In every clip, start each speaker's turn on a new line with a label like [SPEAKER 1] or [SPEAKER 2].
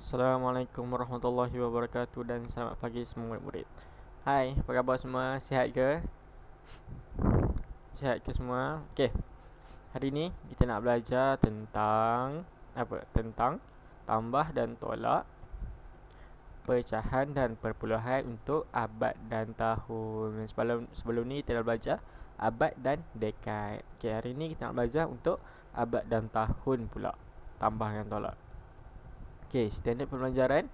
[SPEAKER 1] Assalamualaikum warahmatullahi wabarakatuh dan selamat pagi semua murid-murid. Hai, apa khabar semua? Sihat ke? Sihat ke semua? Okey. Hari ni kita nak belajar tentang apa? Tentang tambah dan tolak, pecahan dan perpuluhan untuk abad dan tahun. Sebelum ni kita dah belajar abad dan dekad. Okey, hari ni kita nak belajar untuk abad dan tahun pula. Tambah dan tolak. Okey, standard pembelajaran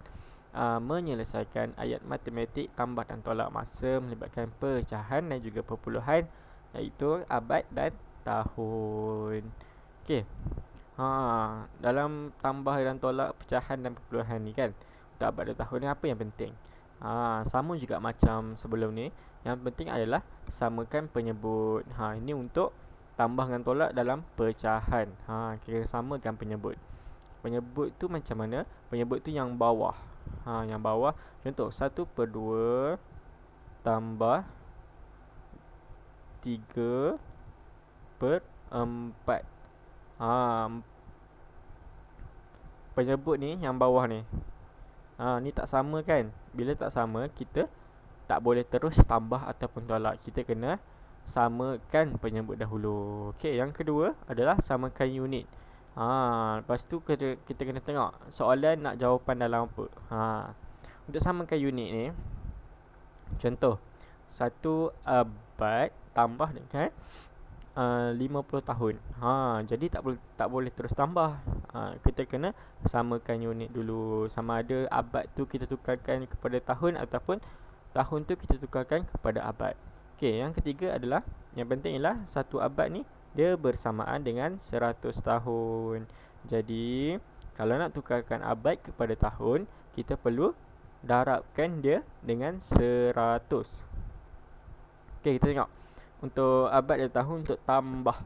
[SPEAKER 1] menyelesaikan ayat matematik tambah dan tolak masa melibatkan pecahan dan juga perpuluhan, iaitu abad dan tahun. Okey. Dalam tambah dan tolak, pecahan dan perpuluhan ni kan, untuk abad dan tahun ni apa yang penting? Sama juga macam sebelum ni. Yang penting adalah samakan penyebut. Ini untuk tambah dan tolak dalam pecahan. Kira samakan penyebut. Penyebut tu macam mana? Penyebut tu yang bawah. Yang bawah. Contoh 1/2 tambah 3/4. Penyebut ni yang bawah ni. Ni tak sama kan? Bila tak sama, kita tak boleh terus tambah ataupun tolak. Kita kena samakan penyebut dahulu. Okey, yang kedua adalah samakan unit. Lepas tu kita kena tengok soalan nak jawapan dalam apa. Untuk samakan unit ni, contoh 1 abad tambah dengan 50 tahun. Jadi tak boleh terus tambah. Kita kena samakan unit dulu. Sama ada abad tu kita tukarkan kepada tahun ataupun tahun tu kita tukarkan kepada abad. Okey, yang ketiga adalah, yang penting ialah 1 abad ni dia bersamaan dengan 100 tahun. Jadi kalau nak tukarkan abad kepada tahun, kita perlu darabkan dia dengan 100. Okey, kita tengok untuk abad dan tahun untuk tambah.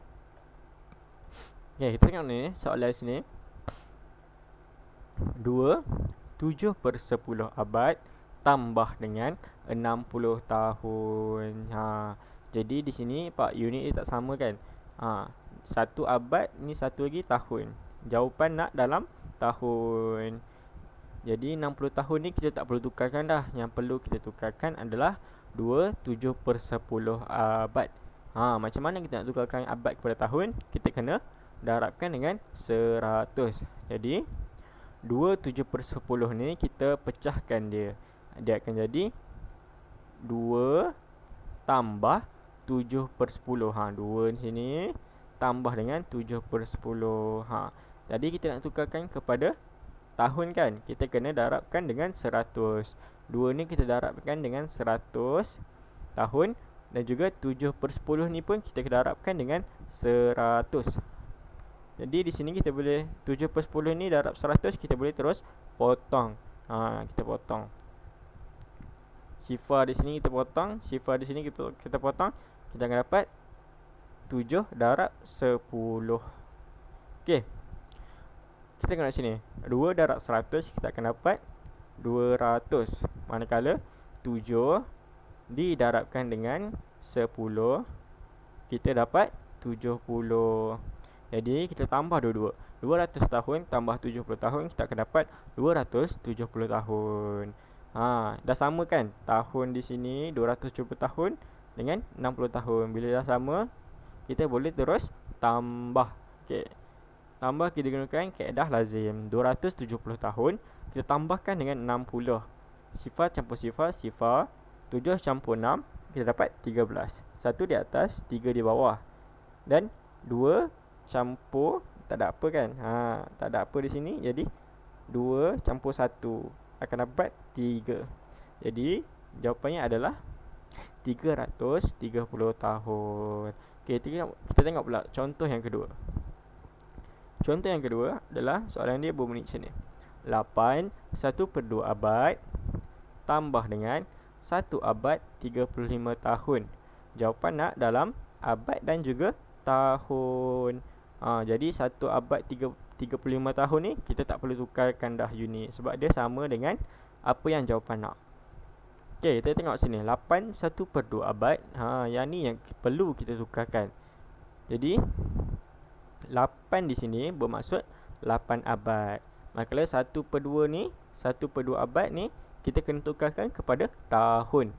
[SPEAKER 1] Okey, kita tengok ni soalan sini. 7/10 abad tambah dengan 60 tahun. Jadi di sini pak unit dia tak sama kan? 1 abad ni satu lagi tahun. Jawapan nak dalam tahun. Jadi 60 tahun ni kita tak perlu tukarkan dah. Yang perlu kita tukarkan adalah 7/10 abad. Macam mana kita nak tukarkan abad kepada tahun? Kita kena darabkan dengan 100. Jadi 7/10 ni kita pecahkan dia. Dia akan jadi 2 tambah 7/10. 2 di sini tambah dengan 7/10. Tadi kita nak tukarkan kepada tahun kan, kita kena darabkan dengan 100. 2 ni kita darabkan dengan 100 tahun, dan juga 7/10 ni pun kita darabkan dengan 100. Jadi di sini kita boleh 7/10 ni darab 100, kita boleh terus potong. Kita potong. Sifar di sini kita potong, sifar di sini kita potong. Kita akan dapat 7 darab 10. Okey. Kita tengok sini. 2 darab 100 kita akan dapat 200. Manakala 7 didarabkan dengan 10, kita dapat 70. Jadi kita tambah dua-dua. 200 tahun tambah 70 tahun, kita akan dapat 270 tahun. Dah sama kan? Tahun di sini 270 tahun dengan 60 tahun. Bila dah sama, kita boleh terus tambah. Okey. Tambah kita gunakan kaedah lazim. 270 tahun kita tambahkan dengan 60. Sifar campur sifar, sifar. 7 campur 6, kita dapat 13. 1 di atas, 3 di bawah. Dan 2 campur, tak ada apa kan? Tak ada apa di sini. Jadi 2 campur 1 akan dapat 3. Jadi jawapannya adalah 330 tahun. Okey, kita tengok pula contoh yang kedua. Contoh yang kedua adalah soalan dia berbunyi macam ni. 8 1/2 abad tambah dengan 1 abad 35 tahun. Jawapan nak dalam abad dan juga tahun. Jadi 1 abad 35 tahun ni kita tak perlu tukarkan dah unit, sebab dia sama dengan apa yang jawapan nak. Okey, kita tengok sini. 8 1/2 abad. Yang ni yang perlu kita tukarkan. Jadi 8 di sini bermaksud 8 abad. Maka 1/2 ni, 1/2 abad ni kita kena tukarkan kepada tahun.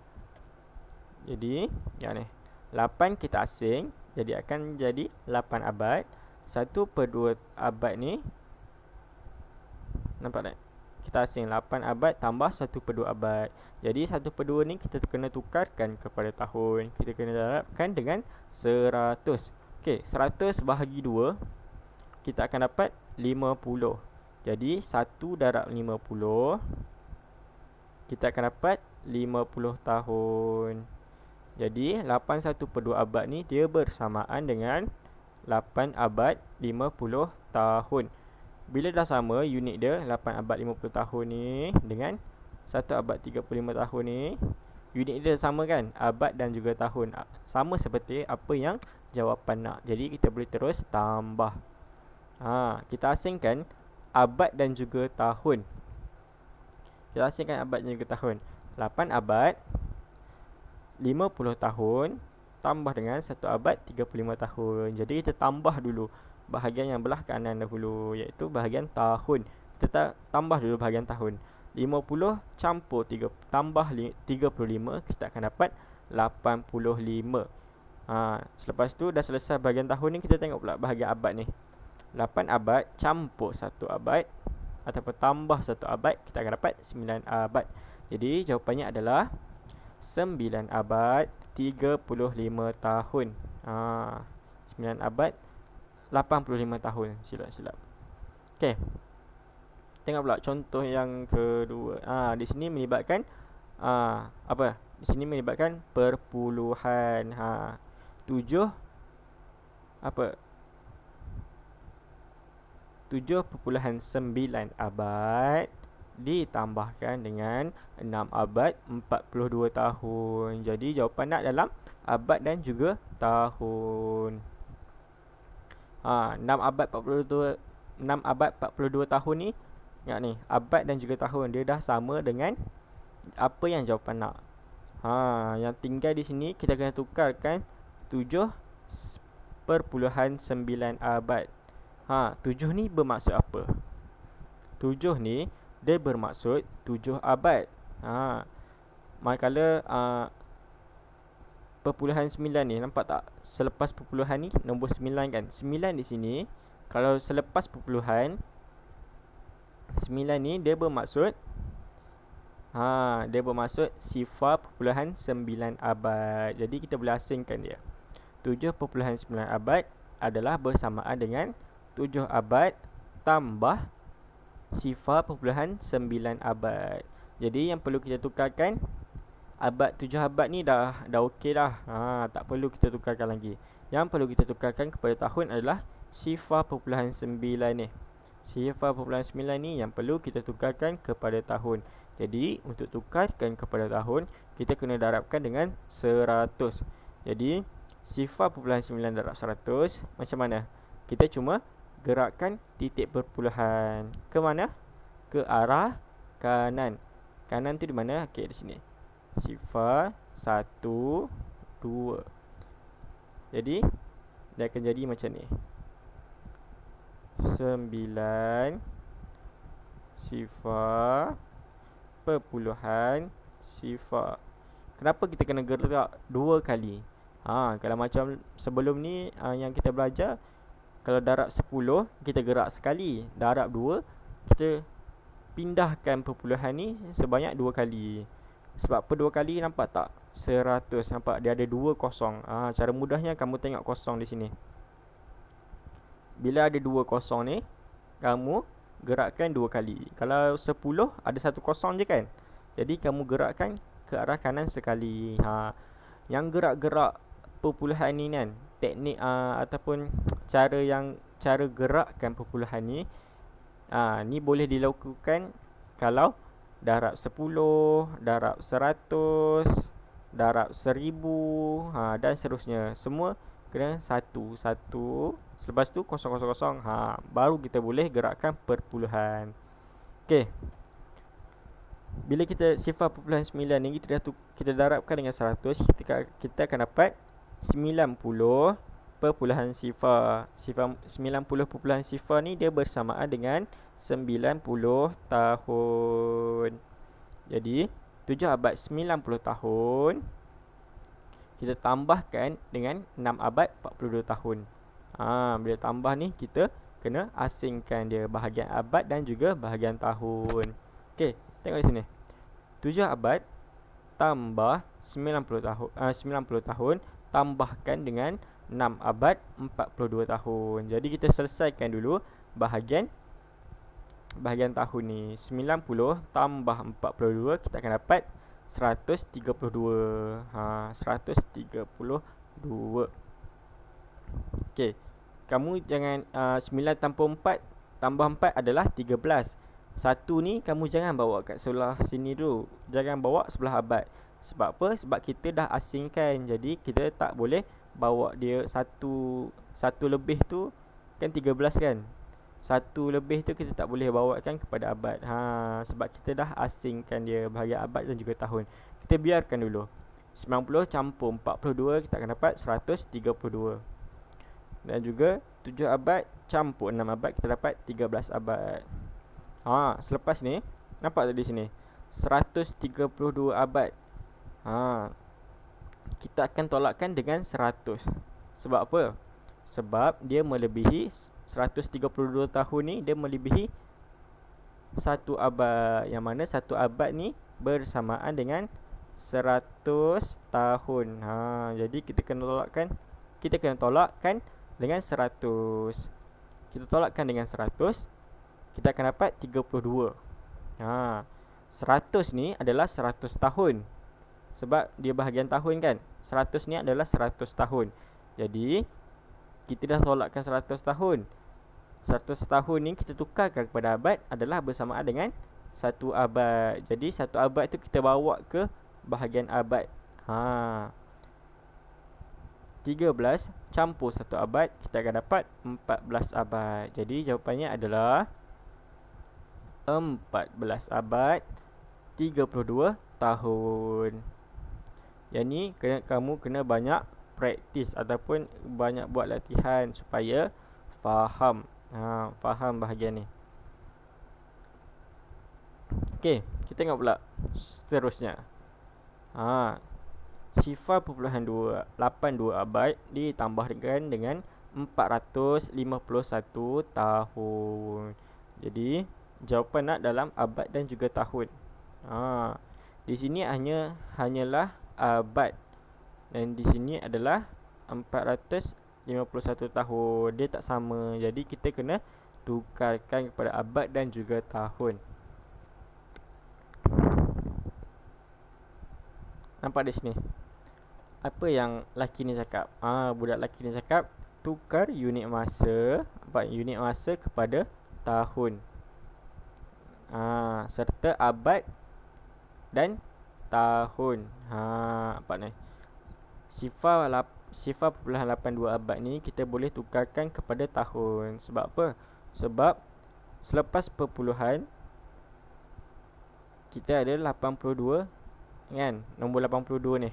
[SPEAKER 1] Jadi yang ni 8 kita asing, jadi akan jadi 8 abad. 1/2 abad ni, nampak tak? Kita asing 8 abad tambah 1/2 abad. Jadi 1/2 ni kita kena tukarkan kepada tahun. Kita kena darabkan dengan 100. Okey, 100 bahagi 2, kita akan dapat 50. Jadi 1 darab 50, kita akan dapat 50 tahun. Jadi 8/1/2 abad ni dia bersamaan dengan 8 abad 50 tahun. Bila dah sama unit dia 8 abad 50 tahun ni dengan 1 abad 35 tahun ni, unit dia sama kan? Abad dan juga tahun. Sama seperti apa yang jawapan nak. Jadi kita boleh terus tambah. Kita asingkan abad dan juga tahun. Kita asingkan abad dan juga tahun. 8 abad 50 tahun tambah dengan 1 abad 35 tahun. Jadi kita tambah dulu bahagian yang belah kanan dahulu, iaitu bahagian tahun. Kita tambah dulu bahagian tahun. 50 campur 3 tambah 35, kita akan dapat 85. Selepas tu dah selesai bahagian tahun ni, kita tengok pula bahagian abad ni. 8 abad campur 1 abad ataupun tambah 1 abad, kita akan dapat 9 abad. Jadi jawapannya adalah 9 abad 35 tahun. 9 abad 85 tahun. Silap. Okey. Tengok pula contoh yang kedua. Di sini melibatkan apa? Di sini melibatkan perpuluhan. 7 apa? 7.9 abad ditambahkan dengan 6 abad 42 tahun. Jadi jawapan nak dalam abad dan juga tahun. 6 abad 42 tahun ni, ingat ni, abad dan juga tahun dia dah sama dengan apa yang jawapan nak. Yang tinggal di sini kita kena tukarkan 7.9 abad. 7 ni bermaksud apa? 7 ni dia bermaksud 7 abad. Manakala perpuluhan 9 ni, nampak tak? Selepas perpuluhan ni nombor 9 kan? 9 di sini, kalau selepas perpuluhan 9 ni dia bermaksud sifar perpuluhan 9 abad. Jadi kita boleh asingkan dia. 7.9 abad adalah bersamaan dengan 7 abad tambah sifar perpuluhan 9 abad. Jadi yang perlu kita tukarkan, abad 7 abad ni dah okey dah. Tak perlu kita tukarkan lagi. Yang perlu kita tukarkan kepada tahun adalah sifar perpuluhan 9 ni. Sifar perpuluhan 9 ni yang perlu kita tukarkan kepada tahun. Jadi untuk tukarkan kepada tahun, kita kena darabkan dengan 100. Jadi sifar perpuluhan 9 darab 100 macam mana? Kita cuma gerakkan titik perpuluhan ke mana? Ke arah kanan. Kanan tu di mana? Okey, di sini. Sifar 1 2. Jadi dia akan jadi macam ni. 9 sifar perpuluhan sifar. Kenapa kita kena gerak 2 kali? Kalau macam sebelum ni yang kita belajar, kalau darab 10 kita gerak sekali, darab 2 kita pindahkan perpuluhan ni sebanyak 2 kali. Sebab apa 2 kali? Nampak tak? 100. Nampak dia ada 2 kosong. Cara mudahnya kamu tengok kosong di sini. Bila ada 2 kosong ni, kamu gerakkan 2 kali. Kalau 10 ada 1 kosong je kan? Jadi kamu gerakkan ke arah kanan sekali. Yang gerak-gerak perpuluhan ni kan, teknik ataupun cara gerakkan perpuluhan ni, ni boleh dilakukan kalau darab 10, darab 100, darab 1000, dan seterusnya. Semua kena satu. Selepas tu kosong. Baru kita boleh gerakkan perpuluhan. Okey. Bila kita sifar perpuluhan 9 ni kita darabkan dengan 100, kita akan dapat 90 perpuluhan sifar. 90 perpuluhan sifar ni dia bersamaan dengan 90 tahun. Jadi 7 abad 90 tahun kita tambahkan dengan 6 abad 42 tahun. Bila tambah ni kita kena asingkan dia bahagian abad dan juga bahagian tahun. Okey, tengok di sini. 7 abad tambah 90 tahun 90 tahun tambahkan dengan 6 abad 42 tahun. Jadi kita selesaikan dulu bahagian tahun ni. 90 tambah 42 kita akan dapat 132. 132. Okey. Kamu jangan 9 tambah 4 tambah 4 adalah 13. Satu ni kamu jangan bawa kat sebelah sini dulu. Jangan bawa sebelah abad. Sebab apa? Sebab kita dah asingkan. Jadi kita tak boleh bawa dia satu lebih tu kan 13 kan. Satu lebih tu kita tak boleh bawakan kepada abad. Sebab kita dah asingkan dia bahagian abad dan juga tahun. Kita biarkan dulu. 90 campur 42 kita akan dapat 132. Dan juga 7 abad campur 6 abad kita dapat 13 abad. Selepas ni nampak tak di sini 132 abad. Kita akan tolakkan dengan 100. Sebab apa? Sebab dia melebihi 132 tahun ni, dia melebihi satu abad. Yang mana satu abad ni bersamaan dengan 100 tahun. Jadi kita kena tolakkan dengan 100. Kita tolakkan dengan 100, kita akan dapat 32. 100 ni adalah 100 tahun. Sebab dia bahagian tahun kan. 100 ni adalah 100 tahun. Jadi kita dah tolakkan 100 tahun. 100 tahun ni kita tukarkan kepada abad adalah bersamaan dengan satu abad. Jadi satu abad tu kita bawa ke bahagian abad. 13 campur satu abad kita akan dapat 14 abad. Jadi jawapannya adalah 14 abad 32 tahun. Yang ni kamu kena banyak praktis ataupun banyak buat latihan supaya faham. Faham bahagian ni. Okey, kita tengok pula seterusnya. Sifar 0.82 abad ditambahkan dengan 451 tahun. Jadi jawapan nak dalam abad dan juga tahun. Di sini hanyalah abad. Dan di sini adalah 451 tahun. Dia tak sama. Jadi kita kena tukarkan kepada abad dan juga tahun. Nampak di sini. Apa yang lelaki ni cakap? Budak lelaki ni cakap tukar unit masa, unit masa kepada tahun. Serta abad dan tahun. Apa ni? Sifar 0.82 abad ni kita boleh tukarkan kepada tahun. Sebab apa? Sebab selepas perpuluhan kita ada 82 kan? Nombor 82 ni.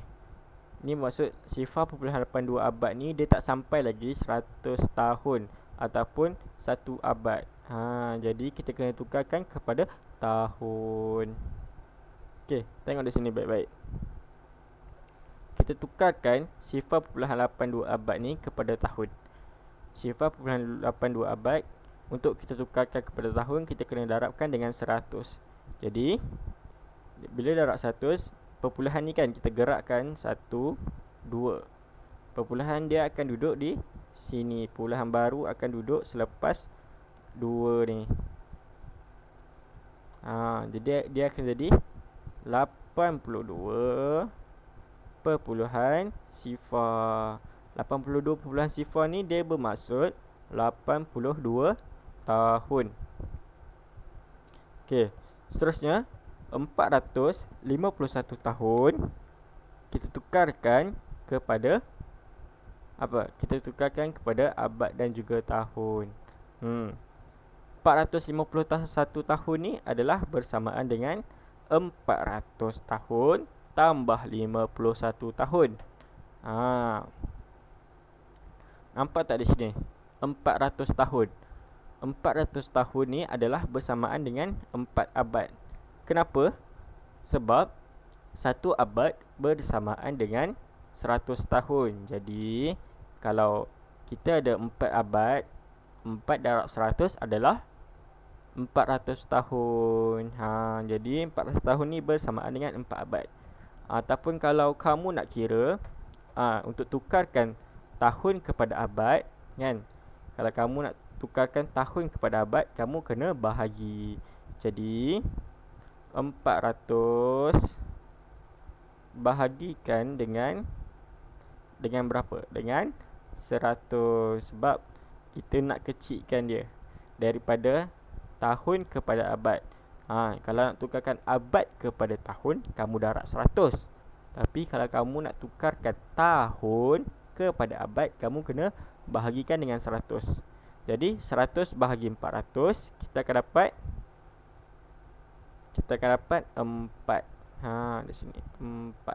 [SPEAKER 1] Ni maksud sifar 0.82 abad ni dia tak sampai lagi 100 tahun ataupun satu abad. Jadi kita kena tukarkan kepada tahun. Okey, tengok di sini baik-baik. Kita tukarkan sifar 0.82 abad ni kepada tahun. Sifar 0.82 abad untuk kita tukarkan kepada tahun kita kena darabkan dengan 100. Jadi bila darab 100, perpuluhan ni kan kita gerakkan 1, 2. Perpuluhan dia akan duduk di sini. Perpuluhan baru akan duduk selepas 2 ni. Jadi dia akan jadi 82 perpuluhan sifar. 82 perpuluhan sifar ni dia bermaksud 82 tahun. Okey, seterusnya 451 tahun kita tukarkan kepada apa? Kita tukarkan kepada abad dan juga tahun. 451 tahun ni adalah bersamaan dengan 400 tahun tambah 51 tahun. Nampak tak di sini? 400 tahun. 400 tahun ni adalah bersamaan dengan 4 abad. Kenapa? Sebab 1 abad bersamaan dengan 100 tahun. Jadi kalau kita ada 4 abad, 4 darab 100 adalah 400 tahun. Jadi 400 tahun ni bersamaan dengan 4 abad. Ataupun kalau kamu nak kira untuk tukarkan tahun kepada abad, kan? Kalau kamu nak tukarkan tahun kepada abad, kamu kena bahagi. Jadi 400 bahagikan dengan berapa? Dengan 100. Sebab kita nak kecilkan dia daripada tahun kepada abad. Kalau nak tukarkan abad kepada tahun, kamu darab 100. Tapi kalau kamu nak tukarkan tahun kepada abad, kamu kena bahagikan dengan 100. Jadi 100 bahagi 400, kita akan dapat 4. Di sini 4.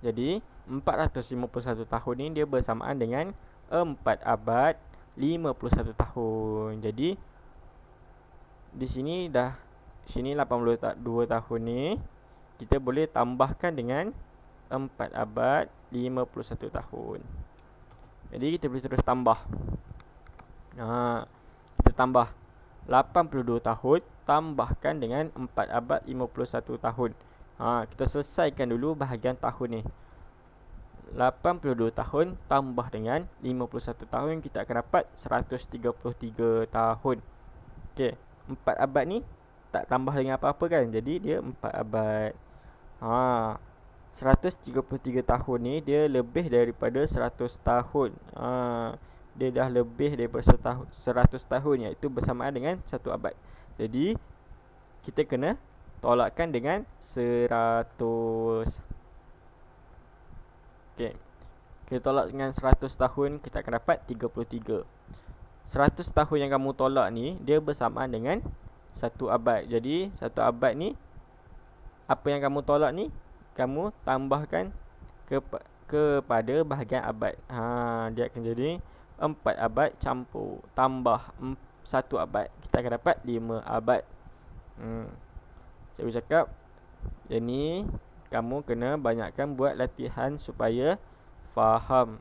[SPEAKER 1] Jadi 451 tahun ni dia bersamaan dengan 4 abad 51 tahun. Jadi di sini 82 tahun ni kita boleh tambahkan dengan 4 abad 51 tahun. Jadi kita boleh terus tambah. Kita tambah 82 tahun tambahkan dengan 4 abad 51 tahun. Kita selesaikan dulu bahagian tahun ni. 82 tahun tambah dengan 51 tahun, kita akan dapat 133 tahun. Okey, 4 abad ni tak tambah dengan apa-apa kan. Jadi dia 4 abad. 133 tahun ni dia lebih daripada 100 tahun. Dia dah lebih daripada 100 tahun, iaitu bersamaan dengan 1 abad. Jadi kita kena tolakkan dengan 100. Okey, kita tolak dengan 100 tahun, kita akan dapat 33. 100 tahun yang kamu tolak ni dia bersamaan dengan 1 abad. Jadi 1 abad ni, apa yang kamu tolak ni, kamu tambahkan kepada bahagian abad. Dia akan jadi 4 abad campur tambah 1 abad, kita akan dapat 5 abad. Saya cakap, yang ni kamu kena banyakkan buat latihan supaya faham.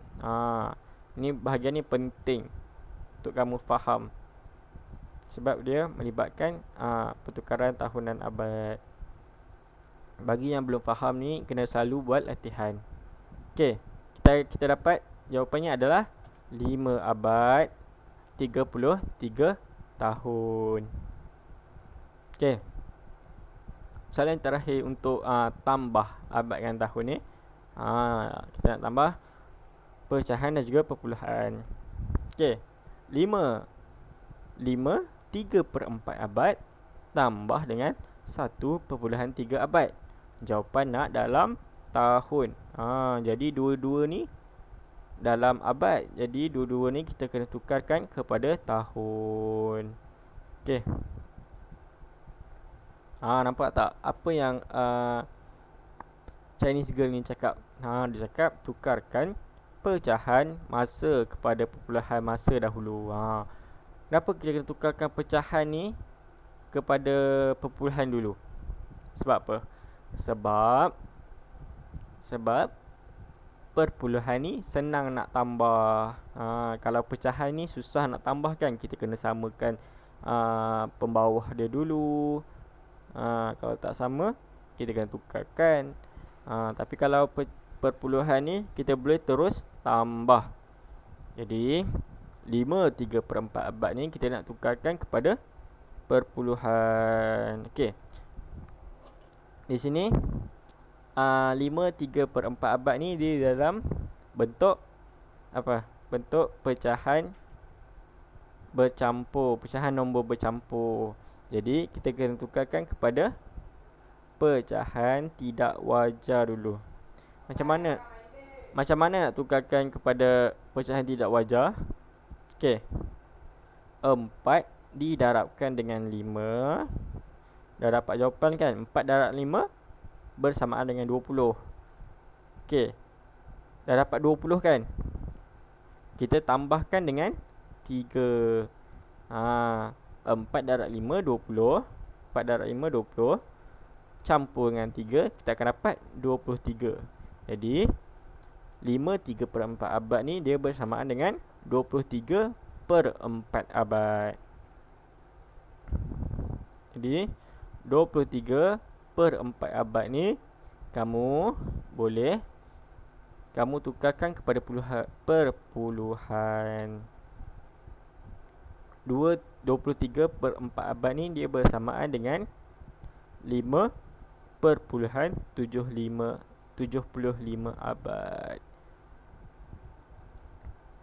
[SPEAKER 1] Ni bahagian ni penting untuk kamu faham, sebab dia melibatkan pertukaran tahunan abad. Bagi yang belum faham ni, kena selalu buat latihan. Okey, kita dapat jawapannya adalah 5 abad 33 tahun. Okey, soalan terakhir untuk tambah abad dengan tahun ni. Kita nak tambah pecahan dan juga perpuluhan. Okey, 5 3/4 abad tambah dengan 1/3 abad. Jawapan nak dalam tahun. Jadi dua-dua ni dalam abad. Jadi dua-dua ni kita kena tukarkan kepada tahun. Okey. Nampak tak apa yang Chinese girl ni cakap? Dia cakap tukarkan pecahan masa kepada perpuluhan masa dahulu. Kenapa kita kena tukarkan pecahan ni kepada perpuluhan dulu? Sebab apa? Sebab perpuluhan ni senang nak tambah. Kalau pecahan ni susah nak tambah kan. Kita kena samakan pembawah dia dulu. Kalau tak sama, kita kena tukarkan. Tapi kalau perpuluhan ni, kita boleh terus tambah. Jadi 5 3/4 abad ni kita nak tukarkan kepada perpuluhan. Okey, di sini 5 3/4 abad ni dia dalam bentuk apa? Bentuk pecahan bercampur, pecahan nombor bercampur. Jadi kita kena tukarkan kepada pecahan tidak wajar dulu. Macam mana nak tukarkan kepada pecahan tidak wajar? Okey, 4 didarabkan dengan 5. Dah dapat jawapan kan? 4 darab 5 bersamaan dengan 20. Okey, Dah dapat 20 kan? Kita tambahkan dengan 3. 4 darab 5 20. 4 darab 5 20. Campur dengan 3, kita akan dapat 23. Jadi 5 3/4 abad ni dia bersamaan dengan 23/4 abad. Jadi 23/4 abad ni kamu boleh tukarkan kepada perpuluhan. 23/4 abad ni dia bersamaan dengan 5.75 abad.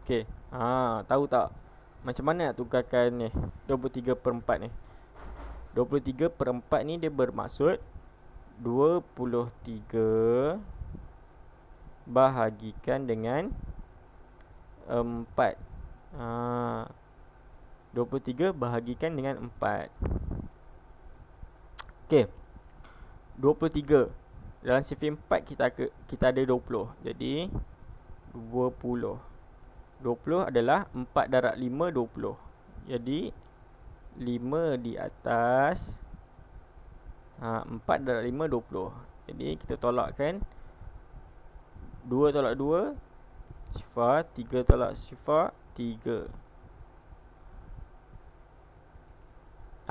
[SPEAKER 1] Okey. Tahu tak macam mana nak tukarkan ni 23/4 ni? 23/4 ni dia bermaksud 23 bahagikan dengan 4. 23 bahagikan dengan 4. Okey. 23 dalam sifar 4 kita ada 20. Jadi 20 adalah 4 darab 5 20. Jadi 5 di atas 4 darab 5 20. Jadi kita tolakkan 2 tolak 2 sifar, 3 tolak sifar 3.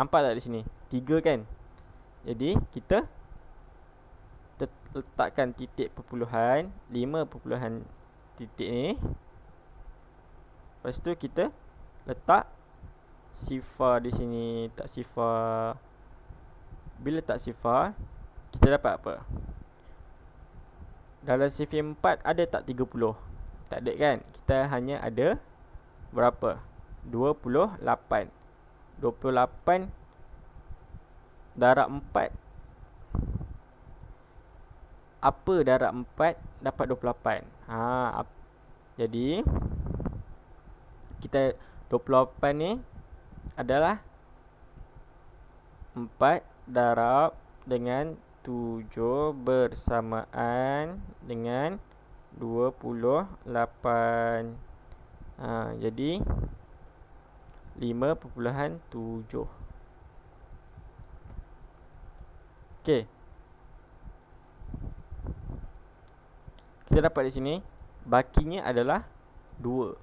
[SPEAKER 1] Nampak tak di sini? 3 kan? Jadi kita letakkan titik perpuluhan 5 perpuluhan titik ni. Lepas tu kita letak sifar di sini. Tak sifar. Bila letak sifar, kita dapat apa? Dalam sifar 4 ada tak 30? Tak ada kan? Kita hanya ada berapa? 28. 28 darab 4. Apa darab 4 dapat 28? Jadi kita 28 ni adalah 4 darab dengan 7 bersamaan dengan 28. Jadi 5.7. Okey. Kita dapat di sini bakinya adalah 2.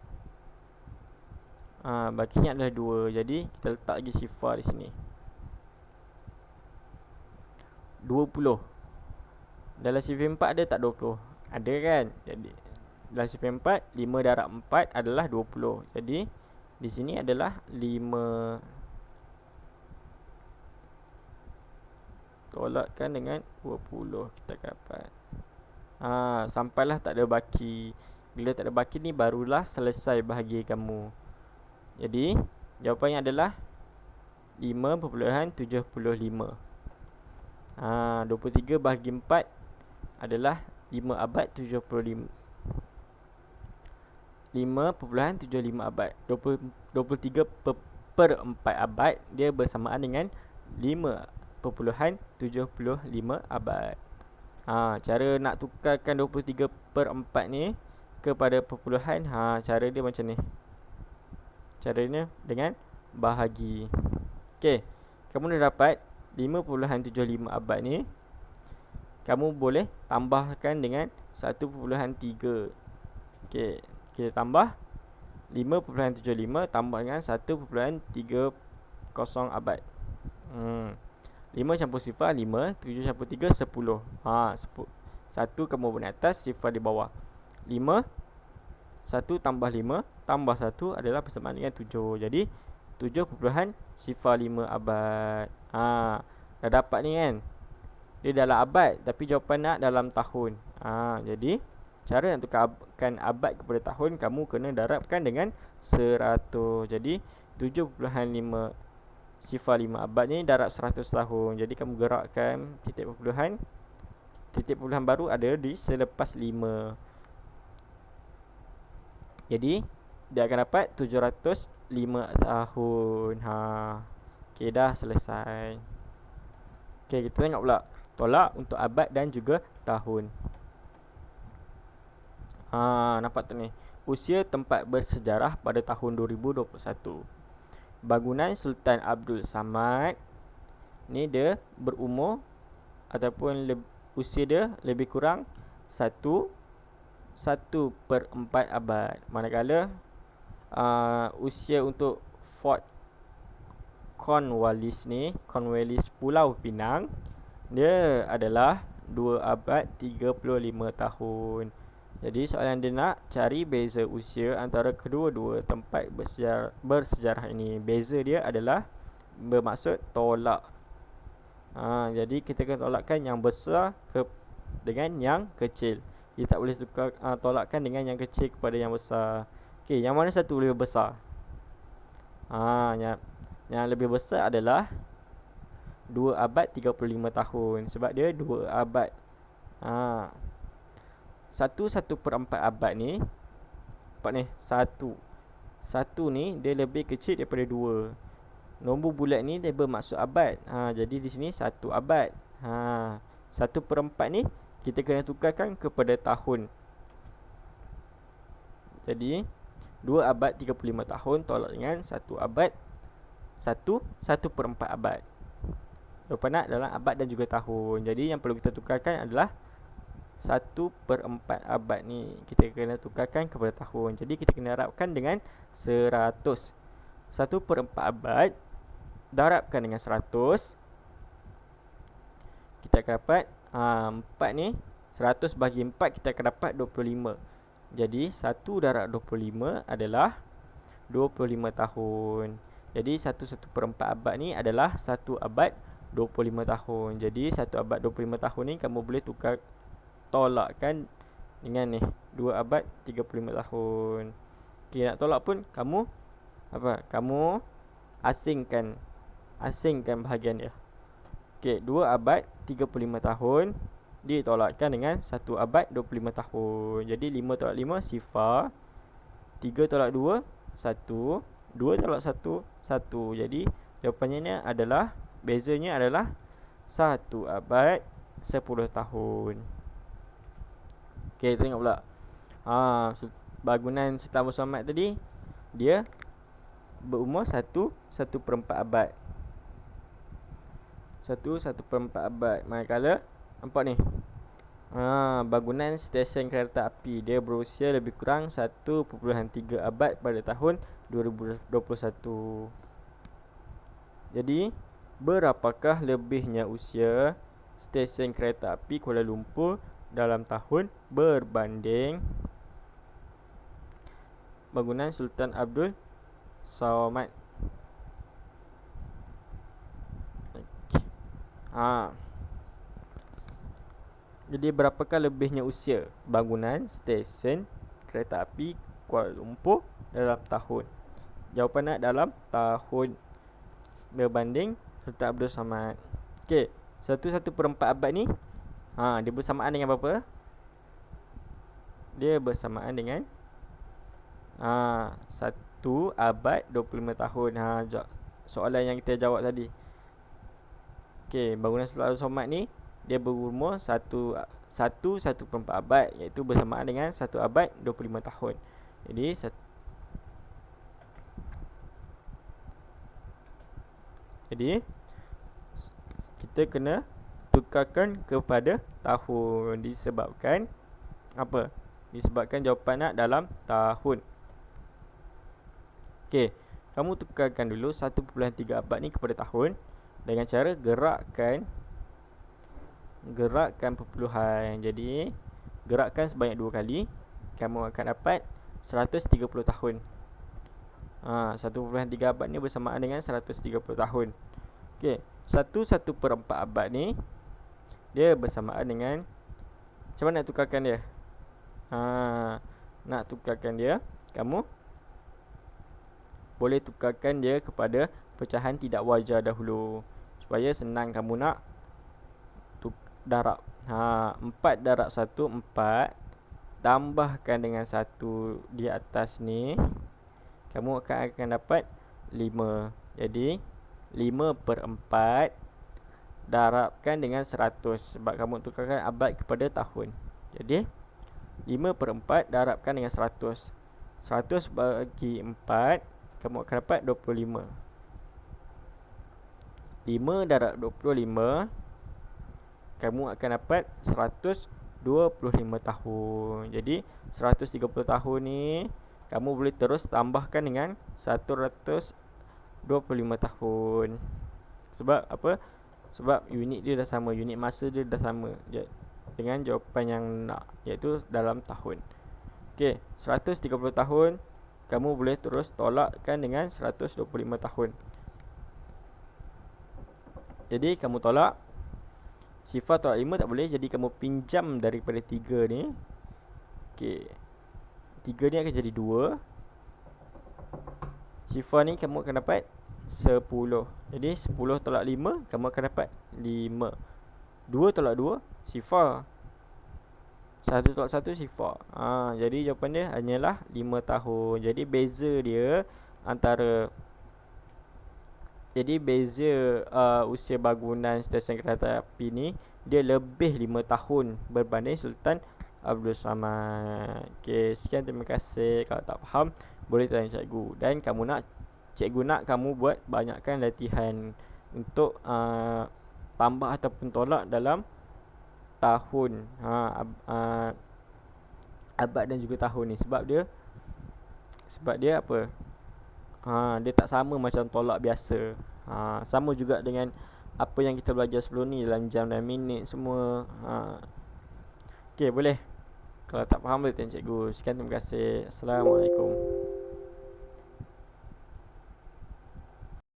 [SPEAKER 1] Bakinya adalah 2. Jadi kita letak lagi sifar di sini. 20. Dalam sifar 4 ada tak 20? Ada kan? Jadi dalam sifar 4 5 darab 4 adalah 20. Jadi di sini adalah 5. Tolakkan dengan 20, kita dapat sampailah tak ada baki. Bila tak ada baki ni barulah selesai bahagi kamu. Jadi jawapannya adalah 5.75. 23 bahagi 4 adalah 5 abad 75. 5.75 abad. 23/4 abad dia bersamaan dengan 5.75 abad. Cara nak tukarkan 23/4 ni kepada perpuluhan, cara dia macam ni. Caranya dengan bahagi. Okey, kamu dah dapat 5.75 abad ni. Kamu boleh tambahkan dengan 1.3. Okey, kita tambah 5.75 tambah dengan 1.30 abad. 5 campur sifar 5, 7 campur 3 10. 1 kamu buat atas, sifar di bawah. 5 1 tambah 5 tambah 1 adalah bersamaan dengan 7. Jadi 7.05 abad. Dah dapat ni kan? Dia dalam abad tapi jawapan nak dalam tahun. Jadi cara nak tukarkan abad kepada tahun, kamu kena darabkan dengan 100. Jadi 7.5 sifar 5 abad ni darab 100 tahun. Jadi kamu gerakkan titik perpuluhan. Titik perpuluhan baru ada di selepas 5. Jadi dia akan dapat 705 tahun. Okey, dah selesai. Okey, kita tengok pula tolak untuk abad dan juga tahun. Nampak tu ni. Usia tempat bersejarah pada tahun 2021. Bangunan Sultan Abdul Samad ni dia berumur ataupun usia dia lebih kurang 1/4 abad. Manakala usia untuk Fort Cornwallis Pulau Pinang, dia adalah 2 abad 35 tahun. Jadi soalan dia nak cari beza usia antara kedua-dua tempat bersejarah ini. Beza dia adalah bermaksud tolak. Jadi kita akan tolakkan yang besar dengan yang kecil. Kita tak boleh tolakkan dengan yang kecil kepada yang besar. Okey, yang mana satu lebih besar? Yang lebih besar adalah 2 abad 35 tahun. Sebab dia 2 abad. 1/4 abad ni, nampak ni, 1 ni dia lebih kecil daripada 2. Nombor bulat ni dia bermaksud abad. Jadi di sini 1 abad. 1/4 ni kita kena tukarkan kepada tahun. Jadi 2 abad 35 tahun tolak dengan 1 abad 1/4 abad. Jawapan nak dalam abad dan juga tahun. Jadi yang perlu kita tukarkan adalah 1/4 abad ni kita kena tukarkan kepada tahun. Jadi kita kena darabkan dengan 100. 1/4 abad darabkan dengan 100, kita akan dapat 4 ni, 100 bagi 4 kita akan dapat 25. Jadi 1 darab 25 adalah 25 tahun. Jadi 1/4 abad ni adalah 1 abad 25 tahun. Jadi 1 abad 25 tahun ni kamu boleh tolakkan dengan ni 2 abad 35 tahun. Okey, nak tolak pun kamu kamu asingkan bahagian dia. Okey, 2 abad 35 tahun ditolakkan dengan 1 abad 25 tahun. Jadi 5 tolak 5 sifar, 3 tolak 2 1, 2 tolak 1 1. Jadi jawapannya adalah, bezanya adalah 1 abad 10 tahun. Okey, tengok pula. Bangunan Sultan Abdul Samad tadi dia berumur 1/4 abad. 1/4 abad. Manakala nampak ni. Bangunan stesen kereta api dia berusia lebih kurang 1.3 abad pada tahun 2021. Jadi berapakah lebihnya usia stesen kereta api Kuala Lumpur dalam tahun berbanding bangunan Sultan Abdul Samad? Jadi berapakah lebihnya usia bangunan stesen kereta api Kuala Lumpur dalam tahun? Jawapan nak dalam tahun berbanding Sultan Abdul Samad. Okey, 1/4 abad ni dia bersamaan dengan berapa? Dia bersamaan dengan 1 abad 25 tahun. Soalan yang kita jawab tadi. Okey, bangunan Sultan Abdul Samad ni dia berumur 1/4 abad, iaitu bersamaan dengan 1 abad 25 tahun. Jadi kita kena tukarkan kepada tahun disebabkan apa? Disebabkan jawapan nak dalam tahun. Okey, kamu tukarkan dulu 1.3 abad ni kepada tahun dengan cara gerakkan perpuluhan. Jadi gerakkan sebanyak 2 kali, kamu akan dapat 130 tahun. 1.3 abad ni bersamaan dengan 130 tahun. Okey, 1/4 abad ni dia bersamaan dengan, macam mana nak tukarkan dia? Nak tukarkan dia, kamu boleh tukarkan dia kepada pecahan tidak wajar dahulu supaya senang kamu nak darab. 4 darab 1 4, tambahkan dengan 1 di atas ni, kamu akan dapat 5. Jadi 5/4 darabkan dengan 100, sebab kamu tukarkan abad kepada tahun. Jadi 5/4 darabkan dengan 100. 100 bagi 4, kamu akan dapat 25. 5 darab 25, kamu akan dapat 125 tahun. Jadi 130 tahun ni kamu boleh terus tambahkan dengan 125 tahun. Sebab apa? Sebab unit dia dah sama, unit masa dia dah sama dengan jawapan yang nak, iaitu dalam tahun. Okey, 130 tahun kamu boleh terus tolakkan dengan 125 tahun. Jadi kamu tolak, sifar tolak 5 tak boleh, jadi kamu pinjam daripada 3 ni. Okey, 3 ni akan jadi 2. Sifar ni kamu akan dapat 10. Jadi 10 tolak 5, kamu akan dapat 5. 2 tolak 2, sifar. 1 tolak 1, sifar. Jadi jawapan dia hanyalah 5 tahun. Jadi beza dia antara usia bangunan stesen kereta api ni, dia lebih 5 tahun berbanding Sultan Abdul Samad. Okay, sekian, terima kasih. Kalau tak faham, boleh tanya cikgu. Dan cikgu nak kamu buat banyakkan latihan untuk tambah ataupun tolak dalam tahun, abad dan juga tahun ni. Sebab dia apa? Dia tak sama macam tolak biasa. Sama juga dengan apa yang kita belajar sebelum ni dalam jam dan minit semua. Okey, boleh. Kalau tak faham boleh tanya cikgu. Sekian, terima kasih. Assalamualaikum.